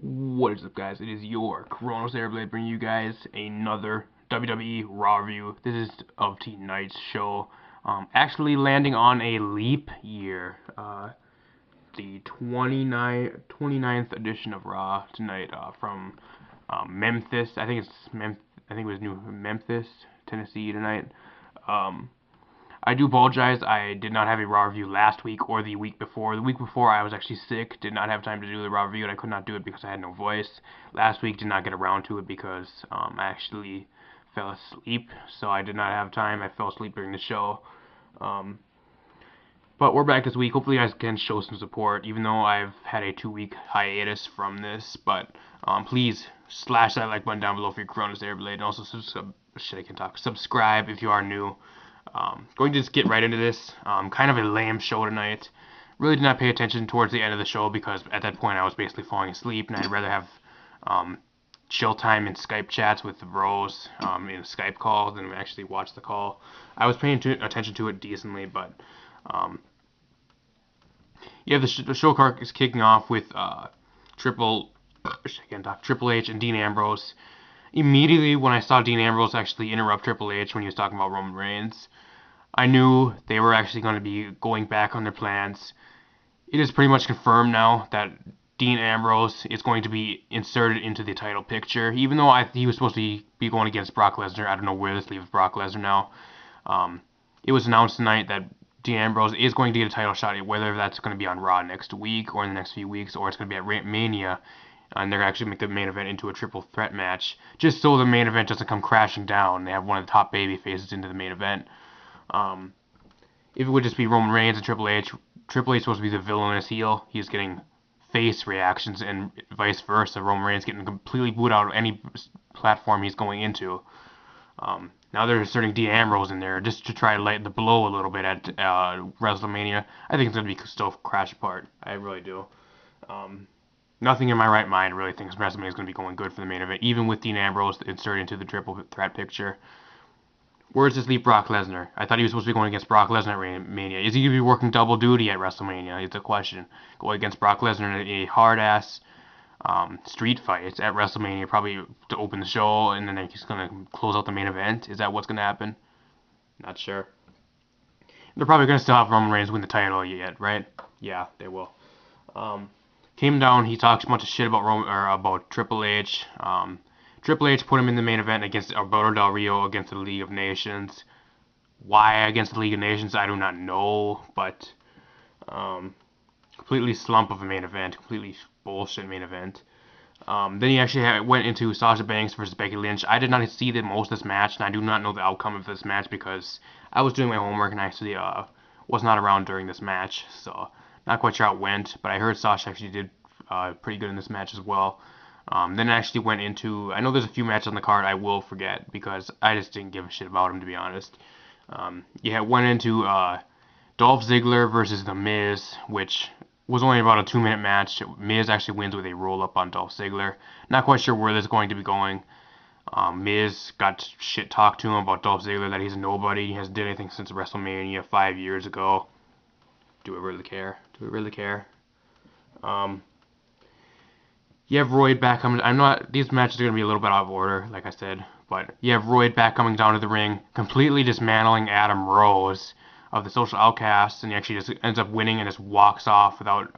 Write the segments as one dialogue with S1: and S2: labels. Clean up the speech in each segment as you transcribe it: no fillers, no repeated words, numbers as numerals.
S1: What is up, guys? It is your Chronos Airblade bringing you guys another WWE Raw review. This is of tonight's show. Actually landing on a leap year. The 29th edition of Raw tonight from Memphis. I think it was New Memphis, Tennessee tonight. Um, I do apologize. I did not have a Raw review last week or the week before. The week before, I was actually sick, did not have time to do the Raw review, and I could not do it because I had no voice. Last week, did not get around to it because I actually fell asleep, so I did not have time. I fell asleep during the show. Um, but we're back this week. Hopefully, you guys can show some support, even though I've had a 2-week hiatus from this. But please slash that like button down below for your Corona's Airblade, and also subscribe if you are new. Going to just get right into this. Kind of a lame show tonight. Really did not pay attention towards the end of the show because at that point I was basically falling asleep, and I'd rather have chill time in Skype chats with the bros in a Skype call than actually watch the call. I was paying attention to it decently, but yeah, the show card is kicking off with Triple H and Dean Ambrose. Immediately when I saw Dean Ambrose actually interrupt Triple H when he was talking about Roman Reigns, I knew they were actually going to be going back on their plans. It is pretty much confirmed now that Dean Ambrose is going to be inserted into the title picture. Even though he was supposed to be going against Brock Lesnar, I don't know where this leaves Brock Lesnar now. It was announced tonight that Dean Ambrose is going to get a title shot, whether that's going to be on Raw next week or in the next few weeks, or it's going to be at Mania, and they're actually make the main event into a triple threat match, just so the main event doesn't come crashing down. They have one of the top baby faces into the main event. If it would just be Roman Reigns and Triple H is supposed to be the villainous heel. He's getting face reactions, and vice versa. Roman Reigns getting completely booed out of any platform he's going into. Now they're inserting Dean Ambrose in there just to try to lighten the blow a little bit at WrestleMania. I think it's going to be still crash apart. I really do. Nothing in my right mind really thinks WrestleMania is going to be going good for the main event, even with Dean Ambrose inserted into the triple threat picture. Where does this leave Brock Lesnar? I thought he was supposed to be going against Brock Lesnar at Mania. Is he going to be working double duty at WrestleMania? It's a question. Going against Brock Lesnar in a hard-ass street fight at WrestleMania, probably to open the show, and then he's going to close out the main event. Is that what's going to happen? Not sure. They're probably going to still have Roman Reigns win the title yet, right? Yeah, they will. Came down, he talks a bunch of shit about Triple H. Triple H put him in the main event against Alberto Del Rio against the League of Nations. Why against the League of Nations, I do not know, but completely slump of a main event, completely bullshit main event. Then he actually went into Sasha Banks versus Becky Lynch. I did not see most of this match, and I do not know the outcome of this match because I was doing my homework and I actually was not around during this match, so not quite sure how it went, but I heard Sasha actually did pretty good in this match as well. Then it actually went into, I know there's a few matches on the card I will forget because I just didn't give a shit about them, to be honest. Yeah, it went into Dolph Ziggler versus The Miz, which was only about a 2-minute match. Miz actually wins with a roll-up on Dolph Ziggler. Not quite sure where this is going to be going. Miz got shit talked to him about Dolph Ziggler, that he's a nobody. He hasn't did anything since WrestleMania 5 years ago. Do we really care? Do we really care? You have Royd back coming. These matches are going to be a little bit out of order, like I said. But you have Royd back coming down to the ring, completely dismantling Adam Rose of the Social Outcasts, and he actually just ends up winning and just walks off without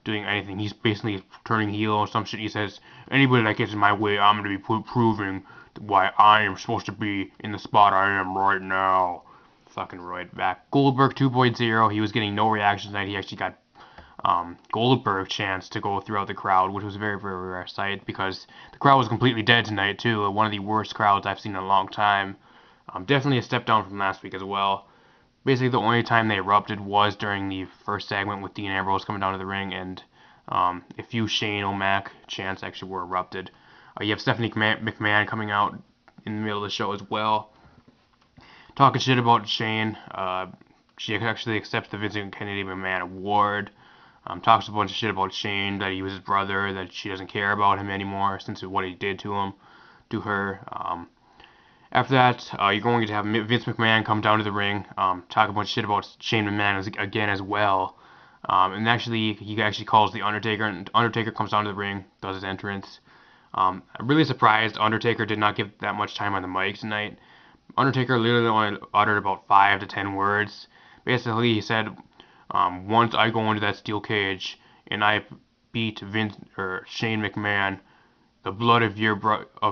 S1: doing anything. He's basically turning heel or some shit. He says, anybody that gets in my way, I'm going to be proving why I am supposed to be in the spot I am right now. Fucking Royd back. Goldberg 2.0, he was getting no reactions tonight. He actually got Goldberg chance to go throughout the crowd, which was a very, very rare sight because the crowd was completely dead tonight too. One of the worst crowds I've seen in a long time. Definitely a step down from last week as well. Basically, the only time they erupted was during the first segment with Dean Ambrose coming down to the ring, and a few Shane O'Mac chants actually were erupted. You have Stephanie McMahon coming out in the middle of the show as well, talking shit about Shane. She actually accepts the Vincent Kennedy McMahon Award. Talks a bunch of shit about Shane, that he was his brother, that she doesn't care about him anymore since what he did to her. After that, you're going to have Vince McMahon come down to the ring, talk a bunch of shit about Shane McMahon again as well. And actually, he actually calls the Undertaker, and Undertaker comes down to the ring, does his entrance. I'm really surprised Undertaker did not give that much time on the mic tonight. Undertaker literally only uttered about 5 to 10 words. Basically, he said, "Once I go into that steel cage and I beat Vince or Shane McMahon, the blood of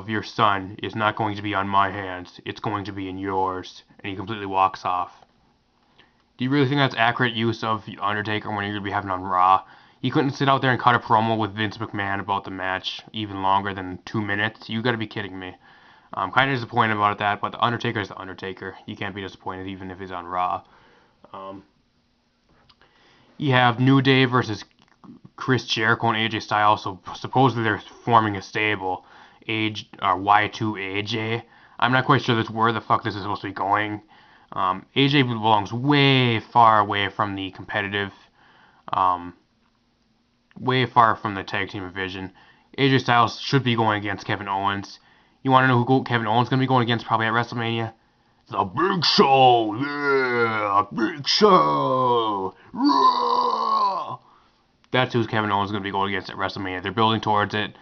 S1: your son is not going to be on my hands. It's going to be in yours." And he completely walks off. Do you really think that's accurate use of Undertaker when you're going to be having on Raw? He couldn't sit out there and cut a promo with Vince McMahon about the match even longer than 2 minutes. You got to be kidding me. I'm kind of disappointed about that, but the Undertaker is the Undertaker. You can't be disappointed even if he's on Raw. Um, you have New Day versus Chris Jericho and AJ Styles. So supposedly they're forming a stable. Y2AJ. I'm not quite sure that's where the fuck this is supposed to be going. AJ belongs way far away from the competitive, um, way far from the tag team division. AJ Styles should be going against Kevin Owens. You want to know who Kevin Owens is going to be going against probably at WrestleMania? The Big Show! Yeah! Big Show! Yeah! That's who Kevin Owens is going to be going against at WrestleMania. They're building towards it.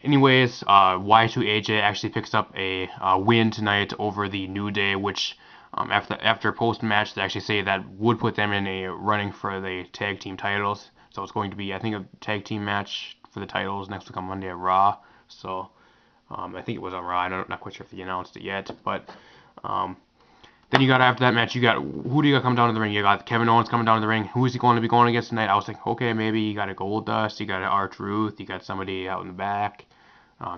S1: Anyways, Y2AJ actually picks up a win tonight over the New Day, which after post match they actually say that would put them in a running for the tag team titles. So it's going to be, I think, a tag team match for the titles next week on Monday at Raw. So I think it was on Raw. I'm not quite sure if they announced it yet, but then you got, after that match, you got, who do you got coming down to the ring? You got Kevin Owens coming down to the ring. Who is he going to be going against tonight? I was thinking, okay, maybe you got a Goldust, you got an R-Truth, you got somebody out in the back.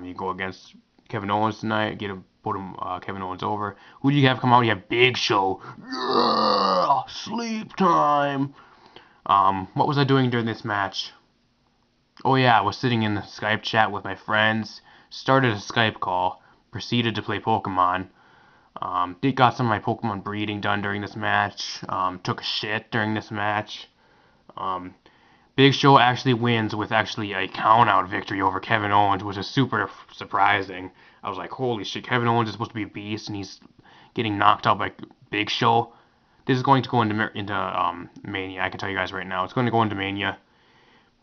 S1: You go against Kevin Owens tonight, put him Kevin Owens over. Who do you have come out? You have Big Show. Yeah, sleep time. What was I doing during this match? Oh yeah, I was sitting in the Skype chat with my friends. Started a Skype call. Proceeded to play Pokemon. Got some of my Pokemon breeding done during this match. Took a shit during this match. Big Show actually wins with actually a count-out victory over Kevin Owens, which is super surprising. I was like, holy shit, Kevin Owens is supposed to be a beast, and he's getting knocked out by Big Show. This is going to go into Mania. I can tell you guys right now. It's going to go into Mania.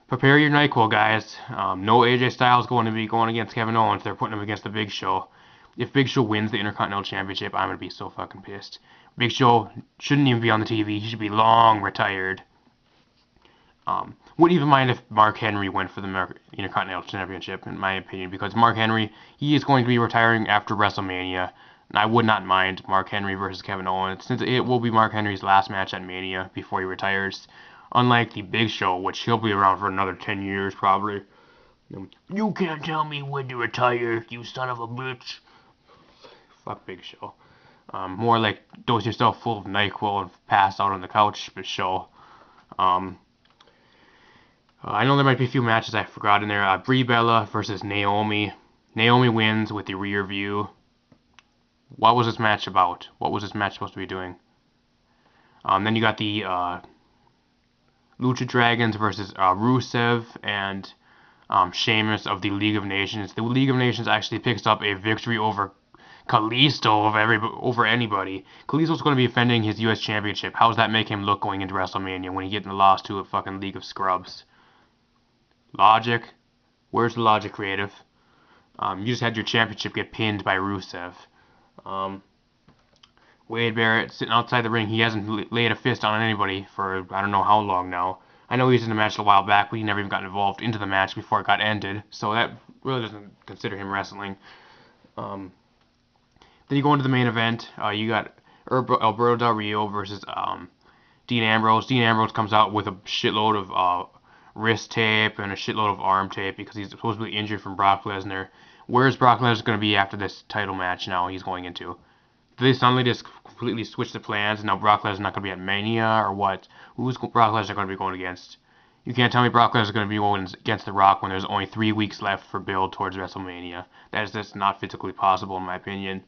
S1: Prepare your NyQuil, guys. No AJ Styles going to be going against Kevin Owens. They're putting him against the Big Show. If Big Show wins the Intercontinental Championship, I'm going to be so fucking pissed. Big Show shouldn't even be on the TV. He should be long retired. Wouldn't even mind if Mark Henry went for the Intercontinental Championship, in my opinion, because Mark Henry, he is going to be retiring after WrestleMania. And I would not mind Mark Henry versus Kevin Owens, since it will be Mark Henry's last match at Mania before he retires. Unlike the Big Show, which he'll be around for another 10 years, probably. You can't tell me when to retire, you son of a bitch. Fuck Big Show. More like dose yourself full of NyQuil and pass out on the couch, Big Show. I know there might be a few matches I forgot in there. Brie Bella versus Naomi. Naomi wins with the rear view. What was this match about? What was this match supposed to be doing? Then you got the Lucha Dragons versus Rusev and Sheamus of the League of Nations. The League of Nations actually picks up a victory over Kalisto over anybody. Kalisto's going to be defending his U.S. Championship. How does that make him look going into WrestleMania when he gets lost to a fucking League of Scrubs? Logic? Where's the logic, creative? You just had your championship get pinned by Rusev. Wade Barrett sitting outside the ring. He hasn't laid a fist on anybody for I don't know how long now. I know he was in the match a while back, but he never even got involved into the match before it got ended. So that really doesn't consider him wrestling. Then you go into the main event. You got Alberto Del Rio versus Dean Ambrose. Dean Ambrose comes out with a shitload of wrist tape and a shitload of arm tape because he's supposedly injured from Brock Lesnar. Where's Brock Lesnar going to be after this title match now he's going into? Did they suddenly just completely switch the plans and now Brock Lesnar's not going to be at Mania or what? Who's Brock Lesnar going to be going against? You can't tell me Brock Lesnar's going to be going against The Rock when there's only 3 weeks left for build towards WrestleMania. That is just not physically possible in my opinion.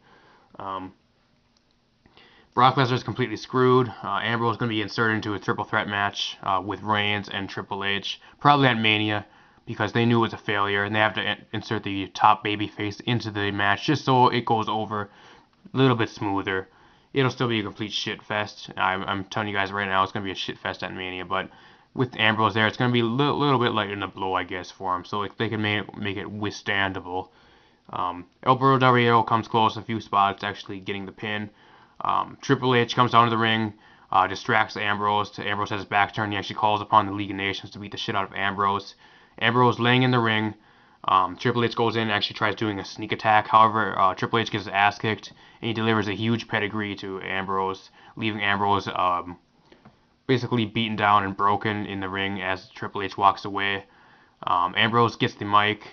S1: Brock Lesnar is completely screwed. Ambrose is going to be inserted into a triple threat match with Reigns and Triple H, probably at Mania, because they knew it was a failure, and they have to insert the top babyface into the match just so it goes over a little bit smoother. it'll still be a complete shit fest. I'm telling you guys right now, it's gonna be a shit fest at Mania. But with Ambrose there, it's gonna be a little bit lighter in the blow, I guess, for him. So like they can make it withstandable. Alberto Del Rio comes close a few spots, actually getting the pin. Triple H comes down to the ring, distracts Ambrose. Ambrose has his back turned. He actually calls upon the League of Nations to beat the shit out of Ambrose. Ambrose laying in the ring. Triple H goes in and actually tries doing a sneak attack. However, Triple H gets his ass kicked, and he delivers a huge pedigree to Ambrose, leaving Ambrose basically beaten down and broken in the ring as Triple H walks away. Ambrose gets the mic,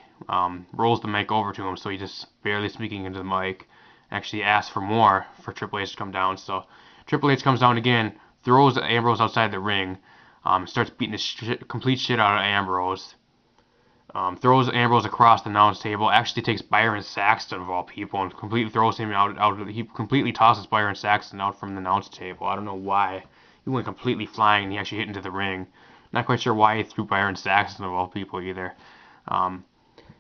S1: rolls the mic over to him, so he's just barely speaking into the mic. Actually asks for more for Triple H to come down. So Triple H comes down again, throws Ambrose outside the ring, starts beating the complete shit out of Ambrose. Throws Ambrose across the announce table. Actually takes Byron Saxton of all people and completely throws him out. He completely tosses Byron Saxton out from the announce table. I don't know why. He went completely flying and he actually hit into the ring. Not quite sure why he threw Byron Saxton of all people either.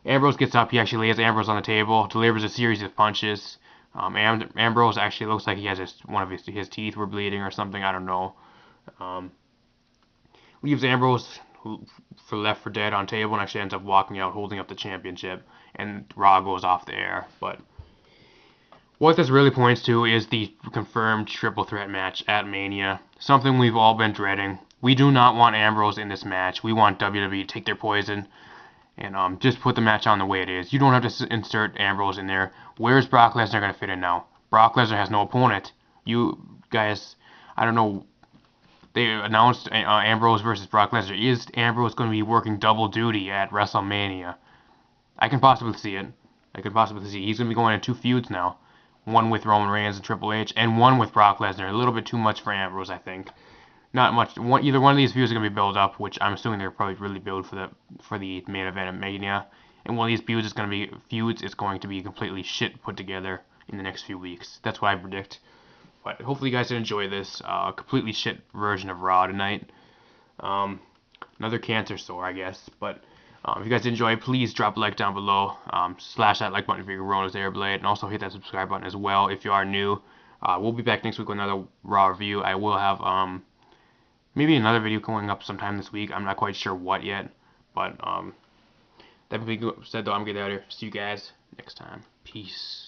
S1: Ambrose gets up. He actually lays Ambrose on the table, delivers a series of punches. Ambrose actually looks like he has one of his teeth were bleeding or something. I don't know. Leaves Ambrose left for dead on table and actually ends up walking out holding up the championship, and Raw goes off the air. But what this really points to is the confirmed triple threat match at Mania, something we've all been dreading. We do not want Ambrose in this match. We want WWE to take their poison and just put the match on the way it is. You don't have to insert Ambrose in there. Where's Brock Lesnar going to fit in now? Brock Lesnar has no opponent. You guys, I don't know. They announced Ambrose versus Brock Lesnar. Is Ambrose going to be working double duty at WrestleMania? I can possibly see it. I could possibly see he's going to be going in 2 feuds now. One with Roman Reigns and Triple H, and one with Brock Lesnar. A little bit too much for Ambrose, I think. Not much. Either one of these feuds are going to be built up, which I'm assuming they're probably really built for the main event at Mania. And one of these feuds is going to be completely shit put together in the next few weeks. That's what I predict. But hopefully you guys did enjoy this completely shit version of Raw tonight. Another cancer sore, I guess. But if you guys enjoy, please drop a like down below. Slash that like button for your chronos airblade, and also hit that subscribe button as well if you are new. We'll be back next week with another Raw review. I will have maybe another video going up sometime this week. I'm not quite sure what yet, but that being said, though, I'm getting out of here. See you guys next time. Peace.